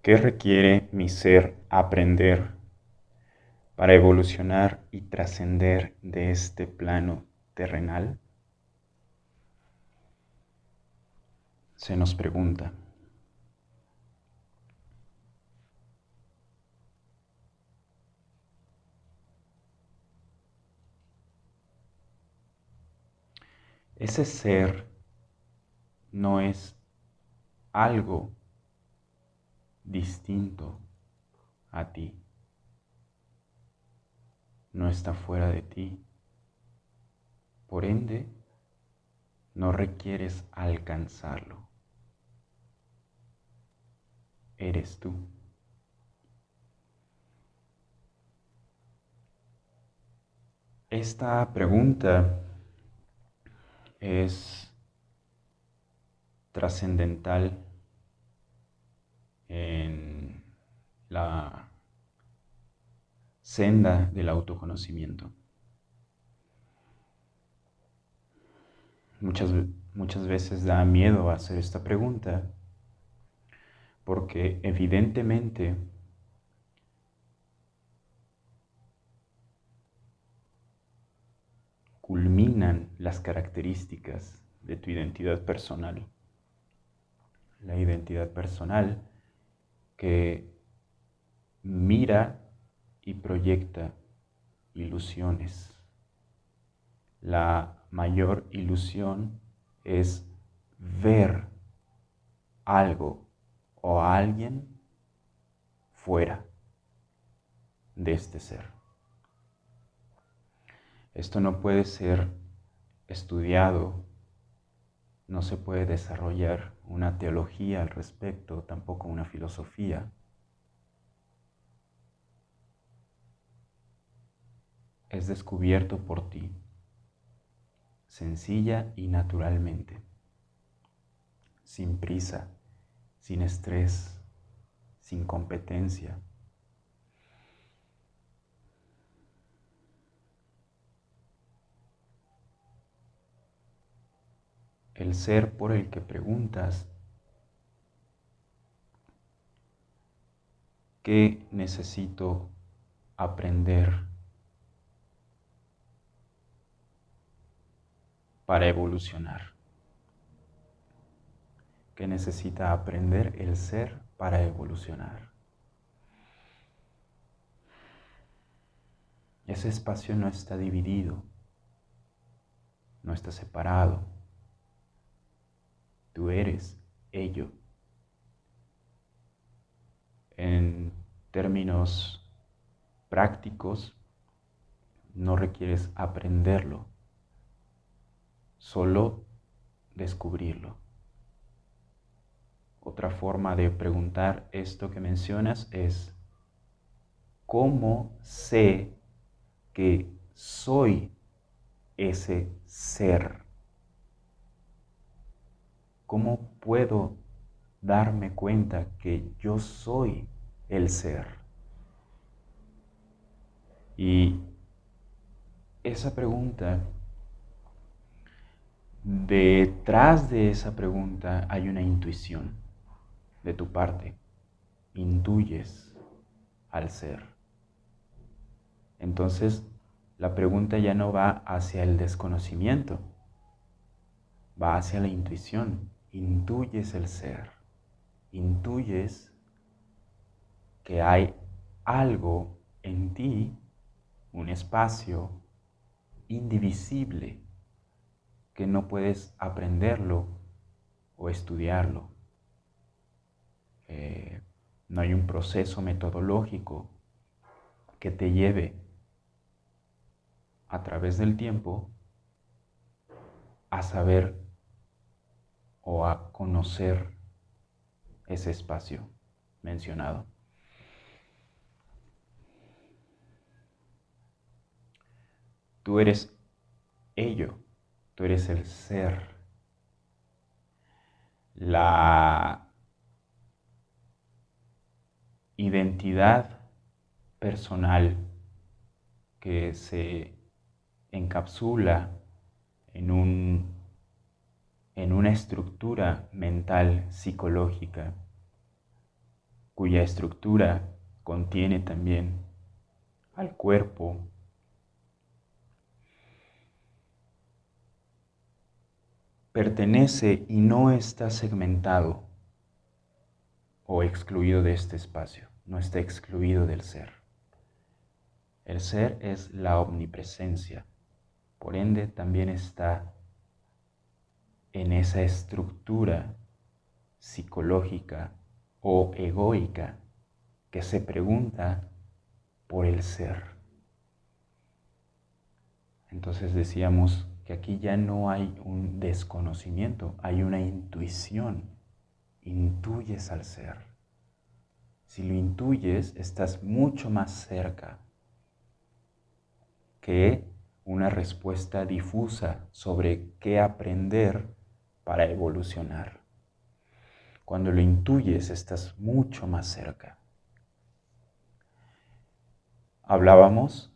¿Qué requiere mi ser aprender para evolucionar y trascender de este plano terrenal? Se nos pregunta. Ese ser no es algo distinto a ti, no está fuera de ti. Por ende, no requieres alcanzarlo. Eres tú. Esta pregunta es trascendental en la senda del autoconocimiento. Muchas, muchas veces da miedo hacer esta pregunta porque evidentemente culminan las características de tu identidad personal. La identidad personal que mira y proyecta ilusiones. La mayor ilusión es ver algo o a alguien fuera de este ser. Esto no puede ser estudiado, no se puede desarrollar una teología al respecto, tampoco una filosofía. Es descubierto por ti, sencilla y naturalmente, sin prisa, sin estrés, sin competencia. El ser por el que preguntas qué necesito aprender para evolucionar. ¿Qué necesita aprender el ser para evolucionar? Ese espacio no está dividido, no está separado. Tú eres ello. En términos prácticos, no requieres aprenderlo, solo descubrirlo. Otra forma de preguntar esto que mencionas es, ¿cómo sé que soy ese ser? ¿Cómo puedo darme cuenta que yo soy el ser? Y esa pregunta, detrás de esa pregunta hay una intuición de tu parte. Intuyes al ser. Entonces, la pregunta ya no va hacia el desconocimiento, va hacia la intuición. Intuyes el ser. Intuyes que hay algo en ti, un espacio indivisible, que no puedes aprenderlo o estudiarlo. No hay un proceso metodológico que te lleve a través del tiempo a saber o a conocer ese espacio mencionado. Tú eres ello, tú eres el ser. La identidad personal que se encapsula en en una estructura mental psicológica cuya estructura contiene también al cuerpo, pertenece y no está segmentado o excluido de este espacio, no está excluido del ser. El ser es la omnipresencia, por ende también está en esa estructura psicológica o egoica que se pregunta por el ser. Entonces decíamos que aquí ya no hay un desconocimiento, hay una intuición. Intuyes al ser. Si lo intuyes, estás mucho más cerca que una respuesta difusa sobre qué aprender para evolucionar. Cuando lo intuyes, estás mucho más cerca. Hablábamos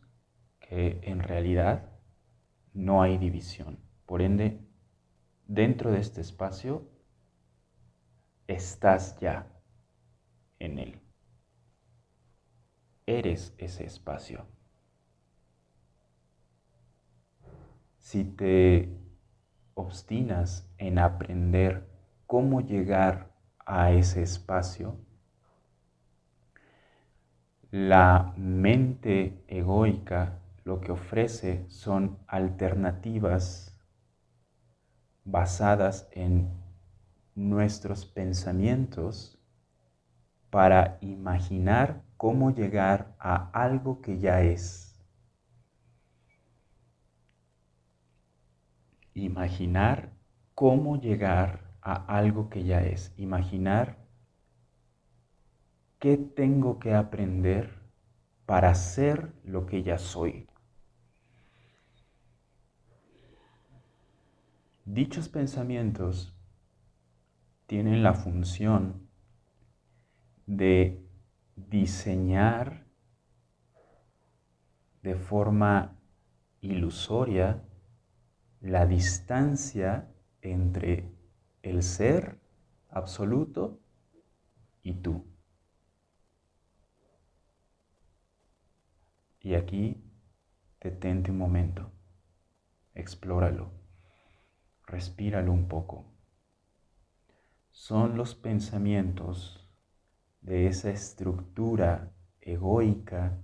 que en realidad no hay división. Por ende, dentro de este espacio estás ya en él. Eres ese espacio. Si te obstinas en aprender cómo llegar a ese espacio, la mente egoica lo que ofrece son alternativas basadas en nuestros pensamientos para imaginar cómo llegar a algo que ya es. Imaginar cómo llegar a algo que ya es. Imaginar qué tengo que aprender para ser lo que ya soy. Dichos pensamientos tienen la función de diseñar de forma ilusoria la distancia entre el ser absoluto y tú. Y aquí detente un momento, explóralo, respíralo un poco. Son los pensamientos de esa estructura egoica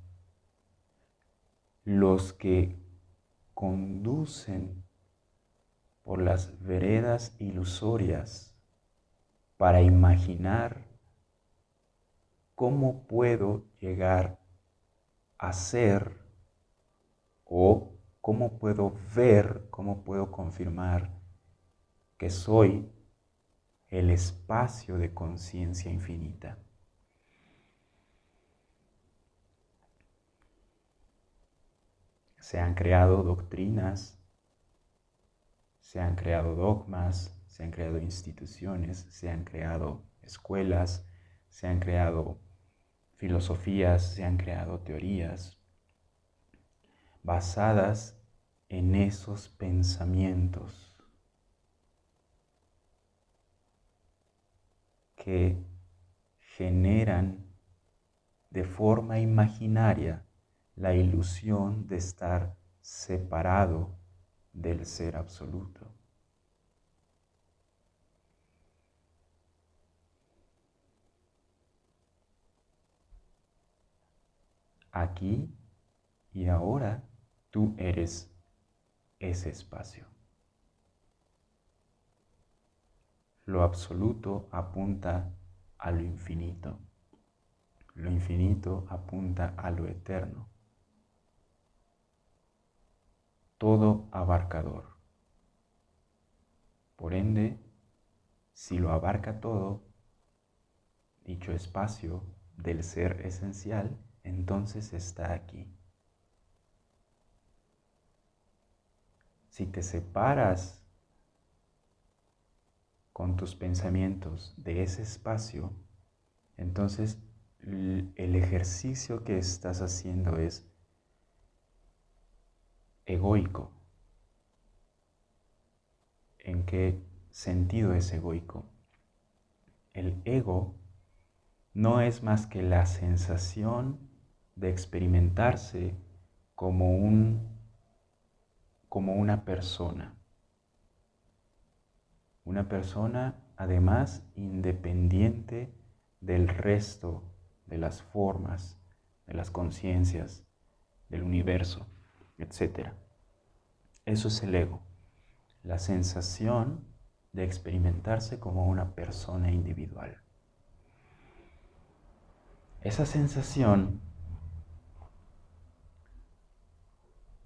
los que conducen por las veredas ilusorias para imaginar cómo puedo llegar a ser o cómo puedo ver, cómo puedo confirmar que soy el espacio de conciencia infinita. Se han creado doctrinas, se han creado dogmas, se han creado instituciones, se han creado escuelas, se han creado filosofías, se han creado teorías basadas en esos pensamientos que generan de forma imaginaria la ilusión de estar separado del ser absoluto. Aquí y ahora tú eres ese espacio. Lo absoluto apunta a lo infinito. Lo infinito apunta a lo eterno. Todo abarcador. Por ende, si lo abarca todo, dicho espacio del ser esencial, entonces está aquí. Si te separas con tus pensamientos de ese espacio, entonces el ejercicio que estás haciendo es egoico. ¿En qué sentido es egoico? El ego no es más que la sensación de experimentarse como como una persona además independiente del resto de las formas, de las conciencias, del universo, etc. Eso es el ego, la sensación de experimentarse como una persona individual. Esa sensación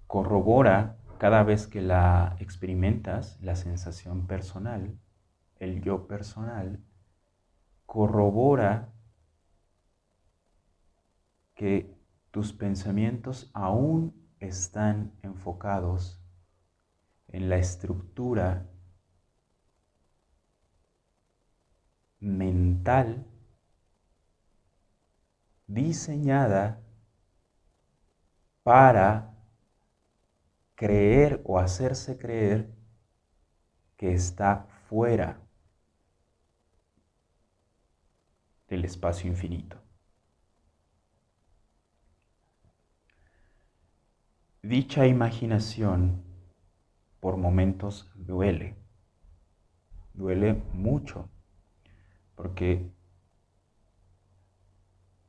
corrobora cada vez que la experimentas, la sensación personal, el yo personal, corrobora que tus pensamientos aún están enfocados en la estructura mental diseñada para creer o hacerse creer que está fuera del espacio infinito. Dicha imaginación por momentos duele mucho, porque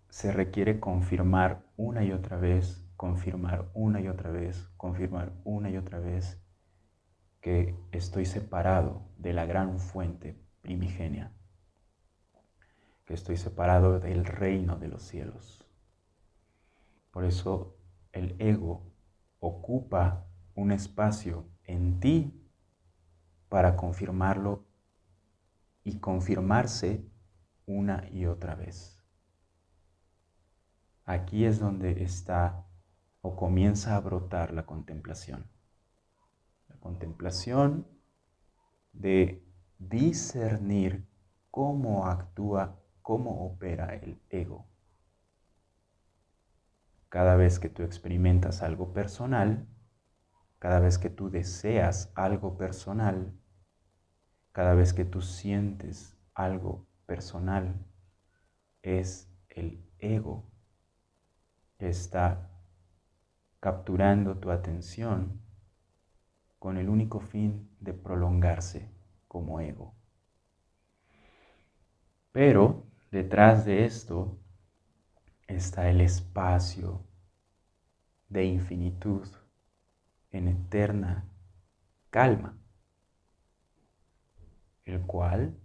se requiere confirmar una y otra vez, confirmar una y otra vez, confirmar una y otra vez que estoy separado de la gran fuente primigenia, que estoy separado del reino de los cielos. Por eso el ego ocupa un espacio en ti para confirmarlo y confirmarse una y otra vez. Aquí es donde está o comienza a brotar la contemplación. La contemplación de discernir cómo actúa, cómo opera el ego. Cada vez que tú experimentas algo personal, cada vez que tú deseas algo personal, cada vez que tú sientes algo personal, es el ego que está capturando tu atención con el único fin de prolongarse como ego. Pero detrás de esto está el espacio de infinitud en eterna calma, el cual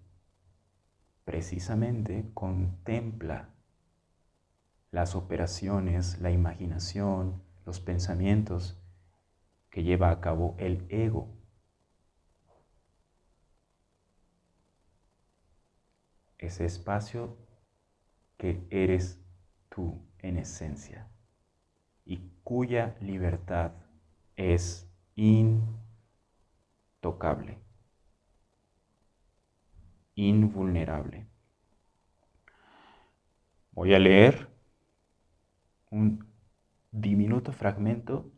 precisamente contempla las operaciones, la imaginación, los pensamientos que lleva a cabo el ego. Ese espacio que eres tú en esencia y cuya libertad es intocable, invulnerable. Voy a leer un diminuto fragmento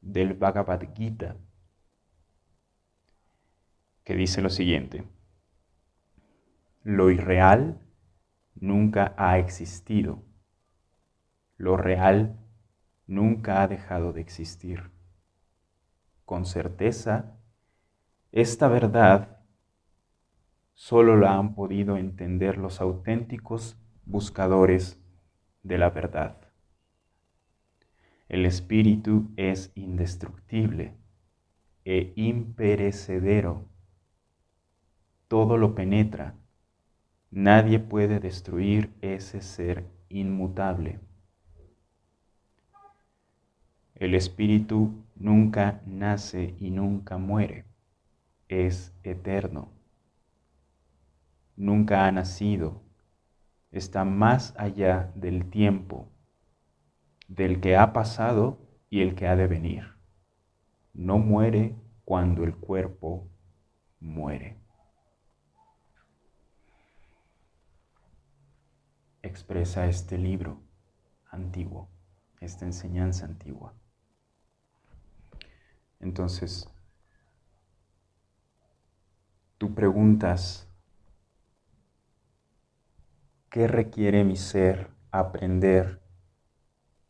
del Bhagavad Gita que dice lo siguiente: lo irreal nunca ha existido, lo real nunca ha dejado de existir. Con certeza, esta verdad solo la han podido entender los auténticos buscadores de la verdad. El espíritu es indestructible e imperecedero. Todo lo penetra. Nadie puede destruir ese ser inmutable. El espíritu nunca nace y nunca muere. Es eterno. Nunca ha nacido. Está más allá del tiempo, del que ha pasado y el que ha de venir. No muere cuando el cuerpo muere. Expresa este libro antiguo, esta enseñanza antigua. Entonces, tú preguntas, ¿Qué requiere mi ser aprender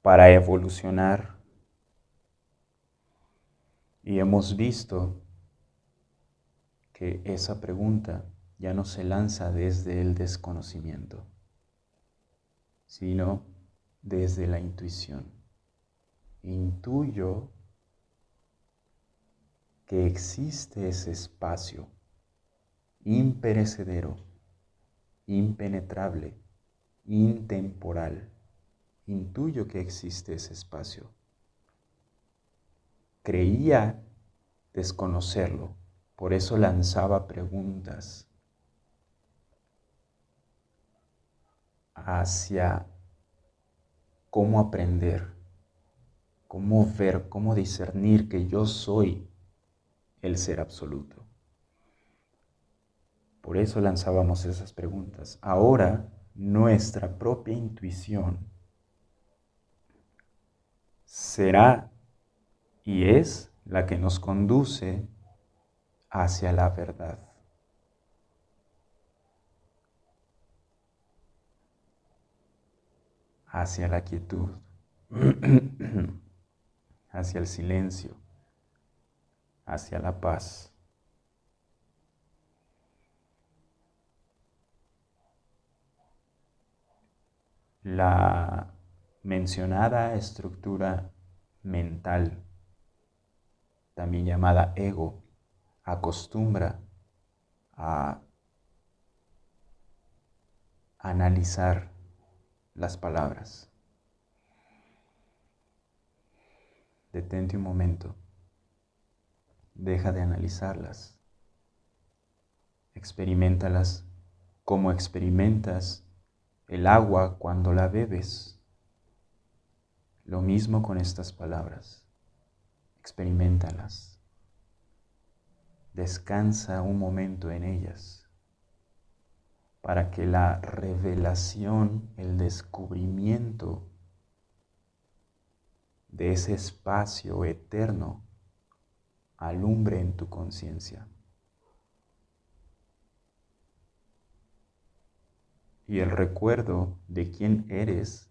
para evolucionar? Y hemos visto que esa pregunta ya no se lanza desde el desconocimiento, sino desde la intuición. Intuyo que existe ese espacio imperecedero, impenetrable, intemporal. Intuyo que existe ese espacio. Creía desconocerlo, por eso lanzaba preguntas hacia cómo aprender, cómo ver, cómo discernir que yo soy el ser absoluto. Por eso lanzábamos esas preguntas. Ahora, nuestra propia intuición será y es la que nos conduce hacia la verdad. Hacia la quietud, hacia el silencio, hacia la paz. La mencionada estructura mental, también llamada ego, acostumbra a analizar las palabras. Detente un momento, deja de analizarlas, experimentalas como experimentas el agua cuando la bebes. Lo mismo con estas palabras, experimentalas, descansa un momento en ellas, para que la revelación, el descubrimiento de ese espacio eterno alumbre en tu conciencia. Y el recuerdo de quién eres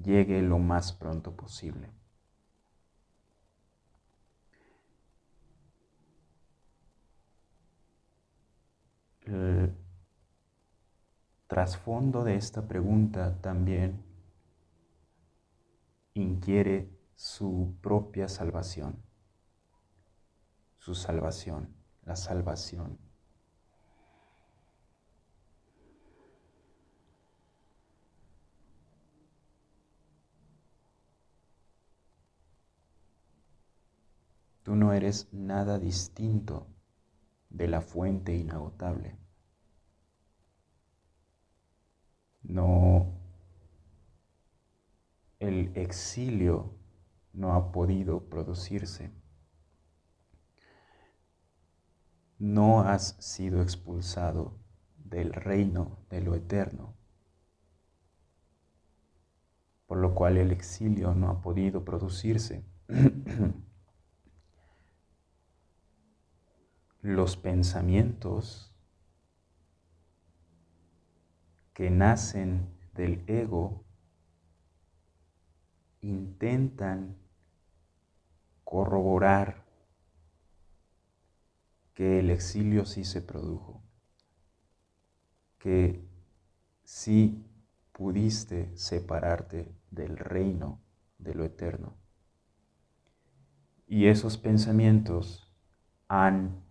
llegue lo más pronto posible. El trasfondo de esta pregunta también inquiere su propia salvación, la salvación. Tú no eres nada distinto de la fuente inagotable. No, el exilio no ha podido producirse. No has sido expulsado del reino de lo eterno, por lo cual el exilio no ha podido producirse. Los pensamientos que nacen del ego intentan corroborar que el exilio sí se produjo, que sí pudiste separarte del reino de lo eterno. Y esos pensamientos han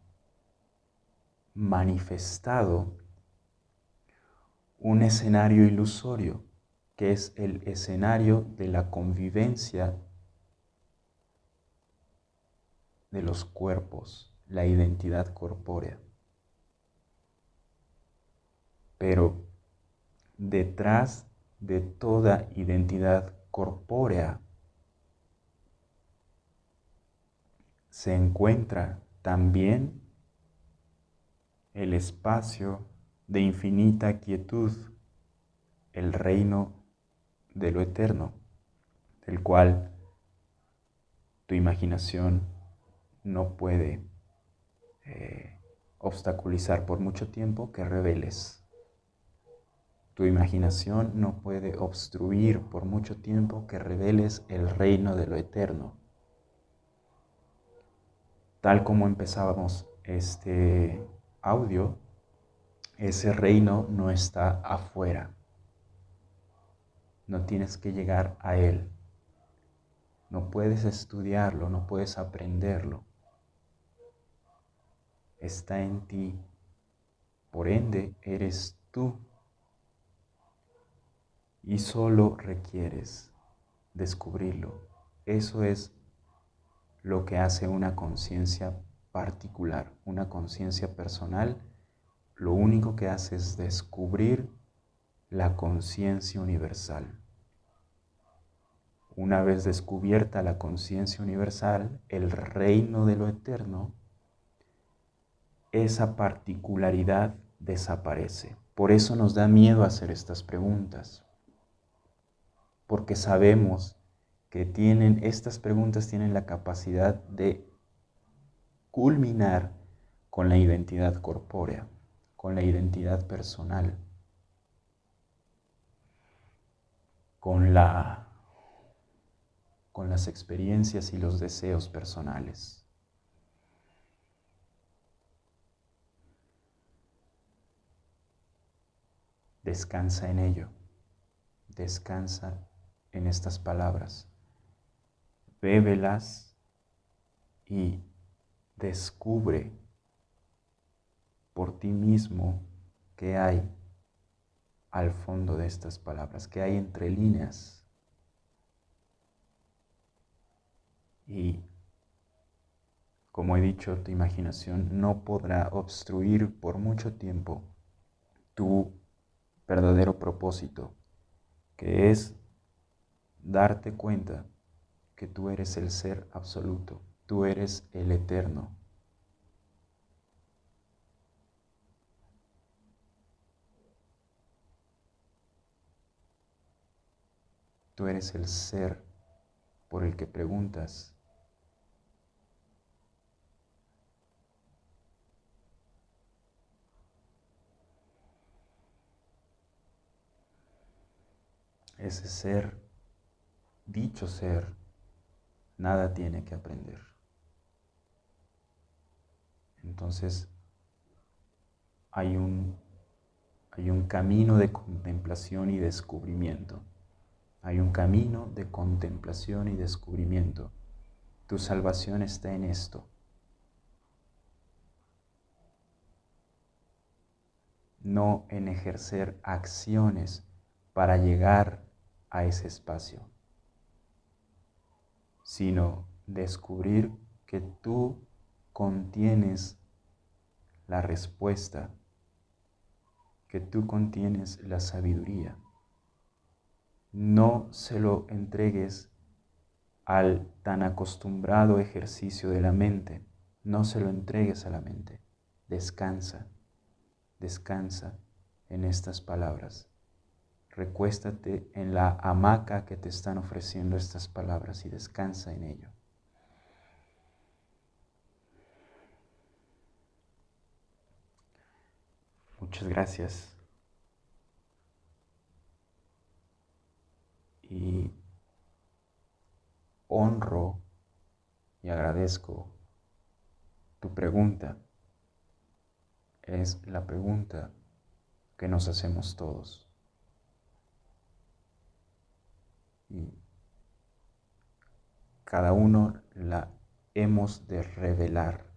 manifestado un escenario ilusorio, que es el escenario de la convivencia de los cuerpos, la identidad corpórea. Pero detrás de toda identidad corpórea se encuentra también el espacio de infinita quietud, el reino de lo eterno, del cual tu imaginación no puede obstaculizar por mucho tiempo que reveles. Tu imaginación no puede obstruir por mucho tiempo que reveles el reino de lo eterno. Tal como empezábamos este audio, ese reino no está afuera. No tienes que llegar a él. No puedes estudiarlo, no puedes aprenderlo. Está en ti. Por ende, eres tú. Y solo requieres descubrirlo. Eso es lo que hace una conciencia particular, una conciencia personal. Lo único que hace es descubrir la conciencia universal. Una vez descubierta la conciencia universal, el reino de lo eterno, esa particularidad desaparece. Por eso nos da miedo hacer estas preguntas, porque sabemos que estas preguntas tienen la capacidad de culminar con la identidad corpórea, con la identidad personal, con las experiencias y los deseos personales. Descansa en ello, descansa en estas palabras, bébelas y descubre por ti mismo qué hay al fondo de estas palabras, qué hay entre líneas. Y como he dicho, tu imaginación no podrá obstruir por mucho tiempo tu verdadero propósito, que es darte cuenta que tú eres el ser absoluto, tú eres el eterno. Tú eres el ser por el que preguntas. Ese ser, dicho ser, nada tiene que aprender. Entonces, hay un camino de contemplación y descubrimiento. Hay un camino de contemplación y descubrimiento. Tu salvación está en esto. No en ejercer acciones para llegar a ese espacio, sino descubrir que tú contienes la respuesta, que tú contienes la sabiduría. No se lo entregues al tan acostumbrado ejercicio de la mente. No se lo entregues a la mente. Descansa, descansa en estas palabras. Recuéstate en la hamaca que te están ofreciendo estas palabras y descansa en ello. Muchas gracias. Y honro y agradezco tu pregunta. Es la pregunta que nos hacemos todos. Y cada uno la hemos de revelar.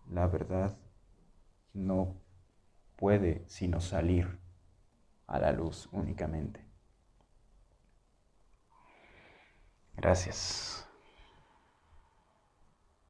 La verdad no puede sino salir a la luz únicamente. Gracias.